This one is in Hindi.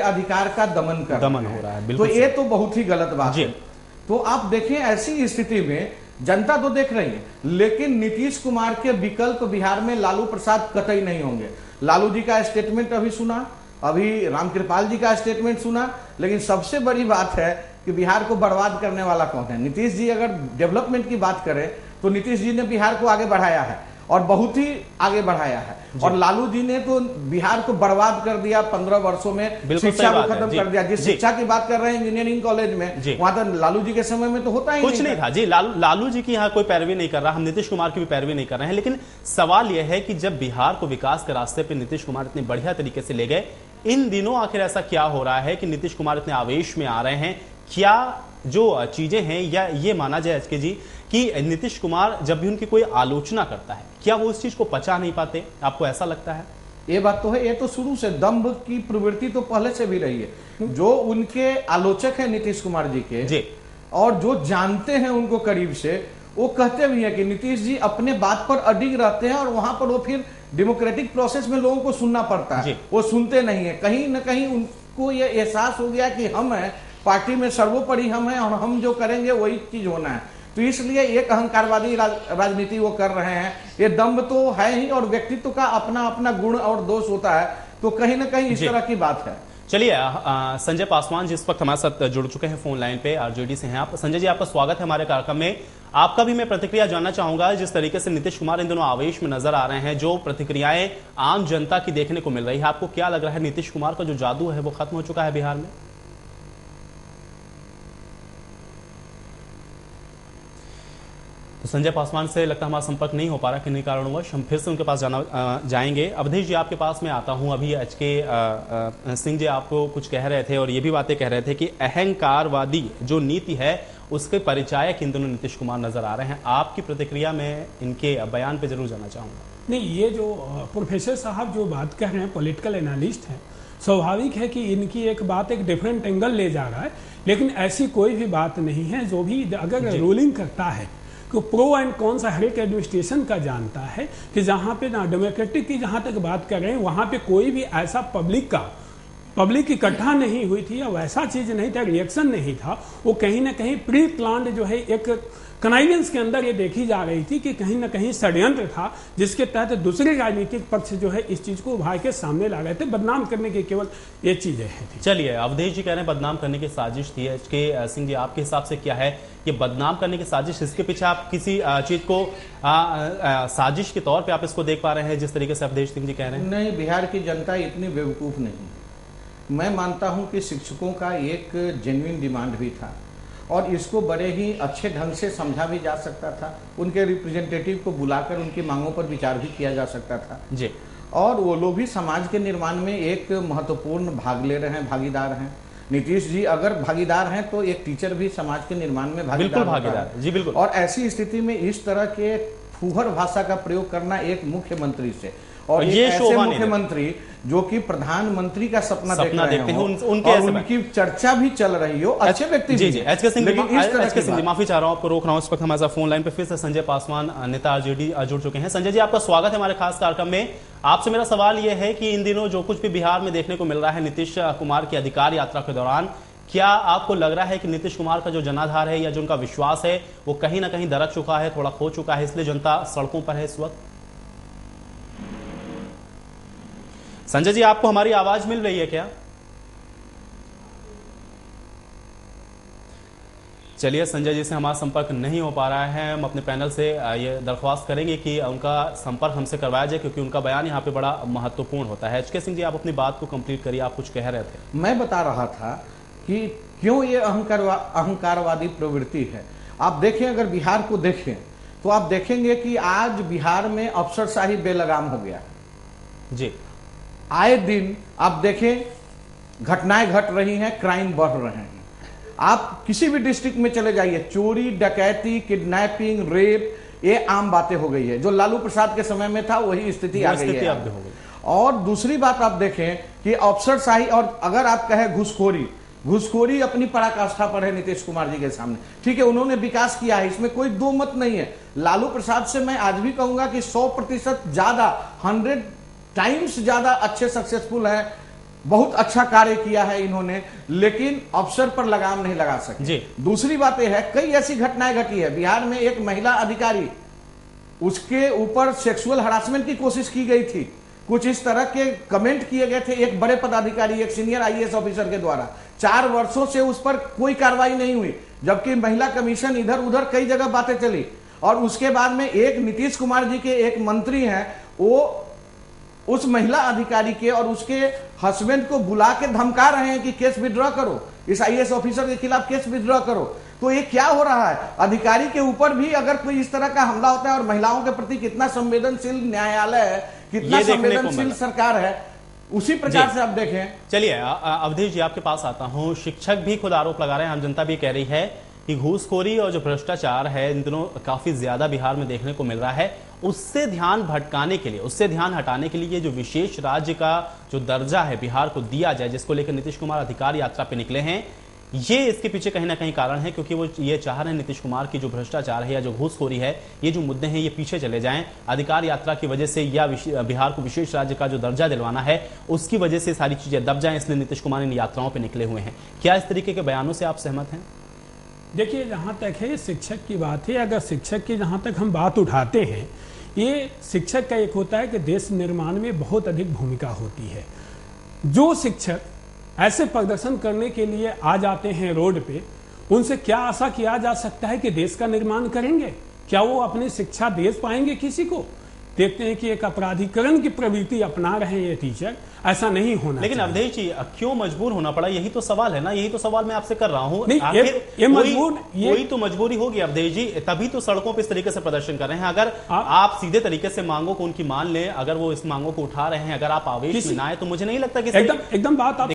अधिकार का दमन हो रहा है। तो ये तो बहुत ही गलत बात है। तो आप देखें ऐसी स्थिति में जनता तो देख रही है, लेकिन नीतीश कुमार के विकल्प बिहार में लालू प्रसाद कतई नहीं होंगे। लालू जी का स्टेटमेंट अभी सुना, अभी रामकृपाल जी का स्टेटमेंट सुना, लेकिन सबसे बड़ी बात है कि बिहार को बर्बाद करने वाला कौन है? नीतीश जी। अगर डेवलपमेंट की बात करें तो नीतीश जी ने बिहार को आगे बढ़ाया है और बहुत ही आगे बढ़ाया है, और लालू जी ने तो बिहार को बर्बाद कर दिया 15 वर्षों में, शिक्षा को खत्म कर दिया। जिस शिक्षा की बात कर रहे हैं इंजीनियरिंग कॉलेज में, वहां तो लालू जी के समय में तो होता ही कुछ नहीं था जी। लालू जी की यहाँ कोई पैरवी नहीं कर रहा, हम नीतीश कुमार की भी पैरवी नहीं कर रहे हैं, लेकिन सवाल यह है कि जब बिहार को विकास के रास्ते पर नीतीश कुमार इतने बढ़िया तरीके से ले गए, इन दिनों आखिर ऐसा क्या हो रहा है कि नीतीश कुमार इतने आवेश में आ रहे हैं? क्या जो चीजें हैं, या ये माना जाए एचके जी कि नीतीश कुमार जब भी उनकी कोई आलोचना करता है, क्या वो उस चीज को पचा नहीं पाते? आपको ऐसा लगता है? ये बात तो है, ये तो शुरू से दंभ की प्रवृत्ति तो पहले से भी रही है। जो उनके आलोचक हैं नीतीश कुमार जी के और जो जानते हैं उनको करीब से, वो कहते भी हैं कि नीतीश जी अपने बात पर अडिग रहते हैं और वहां पर वो फिर डेमोक्रेटिक प्रोसेस में लोगों को सुनना पड़ता है, वो सुनते नहीं है। कहीं ना कहीं उनको ये एहसास हो गया कि हम हैं, पार्टी में सर्वोपरि हम हैं और हम जो करेंगे वही चीज होना है। तो इसलिए एक अहंकारवादी राजनीति वो कर रहे हैं। ये दम्भ तो है ही, और व्यक्तित्व का अपना अपना गुण और दोष होता है, तो कहीं ना कहीं इस तरह की बात है। चलिए, संजय पासवान जिस वक्त हमारे साथ जुड़ चुके हैं फोन लाइन पे, आरजेडी से हैं आप। संजय जी, आपका स्वागत है हमारे कार्यक्रम में। आपका भी मैं प्रतिक्रिया जानना चाहूंगा। जिस तरीके से नीतीश कुमार इन दोनों आवेश में नजर आ रहे हैं, जो प्रतिक्रियाएं आम जनता की देखने को मिल रही है, आपको क्या लग रहा है? नीतीश कुमार का जो जादू है वो खत्म हो चुका है बिहार में? तो संजय पासवान से लगता है हमारा संपर्क नहीं हो पा रहा किन्हीं कारणवश। हम फिर से उनके पास जाएंगे। अवधेश जी, आपके पास मैं आता हूं। अभी एचके सिंह जी आपको कुछ कह रहे थे और ये भी बातें कह रहे थे कि अहंकारवादी जो नीति है उसके परिचायक इन दोनों नीतीश कुमार नजर आ रहे हैं। आपकी प्रतिक्रिया में इनके बयान पे जरूर जाना चाहूंगा। नहीं, ये जो प्रोफेसर साहब जो बात कह रहे हैं, पॉलिटिकल एनालिस्ट हैं, स्वाभाविक है कि इनकी एक बात एक डिफरेंट एंगल ले जा रहा है, लेकिन ऐसी कोई भी बात नहीं है। जो भी अगर रूलिंग करता है तो प्रो एंड कौन सा हर एक एडमिनिस्ट्रेशन का जानता है कि जहाँ पे ना डेमोक्रेटिक की जहाँ तक बात कर रहे हैं, वहाँ पे कोई भी ऐसा पब्लिक इकट्ठा नहीं हुई थी या वैसा चीज नहीं था, रिएक्शन नहीं था। वो कहीं ना कहीं प्री प्लान्ड जो है एक कनाइवेंस के अंदर ये देखी जा रही थी कि कहीं ना कहीं षड्यंत्र था, जिसके तहत दूसरे राजनीतिक पक्ष जो है इस चीज को उभार के सामने ला रहे थे, बदनाम करने की केवल ये चीजें हैं। चलिए, अवधेश जी कह रहे हैं बदनाम करने की साजिश थी। एचके सिंह जी, आपके हिसाब से क्या है ये बदनाम करने की साजिश? इसके पीछे आप किसी चीज को साजिश के तौर पे आप इसको देख पा रहे हैं जिस तरीके से अवधेश सिंह जी कह रहे हैं? नहीं, बिहार की जनता इतनी बेवकूफ नहीं। मैं मानता हूं कि शिक्षकों का एक जेन्युइन डिमांड भी था और इसको बड़े ही अच्छे ढंग से समझा भी जा सकता था। उनके रिप्रेजेंटेटिव को बुलाकर उनकी मांगों पर विचार भी किया जा सकता था जी, और वो लोग भी समाज के निर्माण में एक महत्वपूर्ण भाग ले रहे हैं, भागीदार हैं। नीतीश जी अगर भागीदार हैं तो एक टीचर भी समाज के निर्माण में भागीदार जी, बिल्कुल। और ऐसी स्थिति में इस तरह के फूहड़ भाषा का प्रयोग करना एक मुख्यमंत्री से, और ये ऐसे मुख्यमंत्री जो कि प्रधानमंत्री का सपना देख रहे हैं, उनकी चर्चा भी चल रही हो, अच्छे व्यक्ति जी, एचके सिंह, माफी चाह रहा हूं, आपको रोक रहा हूं। इस वक्त हमारे साथ फोन लाइन पे फिर से संजय पासवान, नेता आरजेडी, जुड़ चुके हैं। संजय जी, आपका स्वागत है हमारे खास कार्यक्रम में। आपसे मेरा सवाल यह है कि इन दिनों जो कुछ भी बिहार में देखने को मिल रहा है नीतीश कुमार की अधिकार यात्रा के दौरान, क्या आपको लग रहा है कि नीतीश कुमार का जो जनाधार है या जो उनका विश्वास है वो कहीं ना कहीं दरक चुका है, थोड़ा खो चुका है, इसलिए जनता सड़कों पर है इस वक्त? संजय जी, आपको हमारी आवाज मिल रही है क्या? चलिए, संजय जी से हमारा संपर्क नहीं हो पा रहा है। हम अपने पैनल से ये दरख्वास्त करेंगे कि उनका संपर्क हमसे करवाया जाए, क्योंकि उनका बयान यहाँ पे बड़ा महत्वपूर्ण होता है। एचके सिंह जी, आप अपनी बात को कंप्लीट करिए, आप कुछ कह रहे थे। मैं बता रहा था कि क्यों ये अहंकारवादी प्रवृत्ति है। आप देखें, अगर बिहार को देखें तो आप देखेंगे कि आज बिहार में अफसरशाही बेलगाम हो गया जी। आए दिन आप देखें घटनाएं घट रही हैं, क्राइम बढ़ रहे हैं। आप किसी भी डिस्ट्रिक्ट में चले जाइए, चोरी, डकैती, किडनैपिंग, रेप, ये आम बातें हो गई है। जो लालू प्रसाद के समय में था वही स्थिति आ गई है। और दूसरी बात आप देखें कि अफसरशाही, और अगर आप कहें घुसखोरी अपनी पराकाष्ठा पर है नीतीश कुमार जी के सामने। ठीक है, उन्होंने विकास किया है, इसमें कोई दो मत नहीं है। लालू प्रसाद से मैं आज भी कहूंगा कि 100% ज्यादा, 100 टाइम्स ज्यादा अच्छे सक्सेसफुल है बहुत अच्छा कार्य किया है इन्होंने, लेकिन अफसर पर लगाम नहीं लगा सके। जी। दूसरी बात यह है, कई ऐसी घटनाएं घटी है बिहार में। एक महिला अधिकारी, उसके ऊपर सेक्सुअल हरासमेंट की कोशिश की गई थी, कुछ इस तरह के कमेंट किए गए थे एक बड़े पदाधिकारी, एक सीनियर आईएएस ऑफिसर के द्वारा। 4 वर्षों से उस पर कोई कार्रवाई नहीं हुई, जबकि महिला कमीशन इधर उधर कई जगह बातें चली। और उसके बाद में एक नीतीश कुमार जी के एक मंत्री हैं, वो उस महिला अधिकारी के और उसके हस्बैंड को बुला के धमका रहे हैं कि केस विड्रॉ करो, इस आईएएस ऑफिसर के खिलाफ केस विड्रॉ करो। तो ये क्या हो रहा है? अधिकारी के ऊपर भी अगर कोई इस तरह का हमला होता है, और महिलाओं के प्रति कितना संवेदनशील न्यायालय है, कितना संवेदनशील सरकार है, उसी प्रकार से आप देखें। चलिए अवधेश जी आपके पास आता हूं। शिक्षक भी खुद आरोप लगा रहे हैं, आम जनता भी कह रही है कि घूसखोरी और जो भ्रष्टाचार है इन दिनों काफी ज्यादा बिहार में देखने को मिल रहा है। उससे ध्यान भटकाने के लिए, उससे ध्यान हटाने के लिए ये जो विशेष राज्य का जो दर्जा है बिहार को दिया जाए, जिसको लेकर नीतीश कुमार अधिकार यात्रा पे निकले हैं, ये इसके पीछे कहीं ना कहीं कारण है, क्योंकि वो ये चाह रहे हैं नीतीश कुमार की जो भ्रष्टाचार है या जो घूसखोरी है, ये जो मुद्दे हैं ये पीछे चले जाएं। अधिकार यात्रा की वजह से या बिहार को विशेष राज्य का जो दर्जा दिलवाना है उसकी वजह से सारी चीजें दब जाएं, इसलिए नीतीश कुमार इन यात्राओं पर निकले हुए हैं। क्या इस तरीके के बयानों से आप सहमत हैं? देखिए, जहाँ तक है शिक्षक की बात है, अगर शिक्षक की जहाँ तक हम बात उठाते हैं, ये शिक्षक का एक होता है कि देश निर्माण में बहुत अधिक भूमिका होती है। जो शिक्षक ऐसे प्रदर्शन करने के लिए आ जाते हैं रोड पे, उनसे क्या आशा किया जा सकता है कि देश का निर्माण करेंगे? क्या वो अपनी शिक्षा दे पाएंगे किसी को? देखते हैं कि एक अपराधीकरण की प्रवृत्ति अपना रहे हैं ये टीचर, ऐसा नहीं होना। लेकिन अवधेश जी क्यों मजबूर होना पड़ा, यही तो सवाल है ना, यही तो सवाल मैं आपसे कर रहा हूं। कोई तो मजबूरी होगी अवधेश जी, तभी तो सड़कों पर इस तरीके से प्रदर्शन कर रहे हैं। अगर आप सीधे तरीके से मांगों को उनकी मान लें, अगर वो इस मांगों को उठा रहे हैं, अगर आप आवेश में ना आए, तो मुझे नहीं लगता कि एकदम बात आप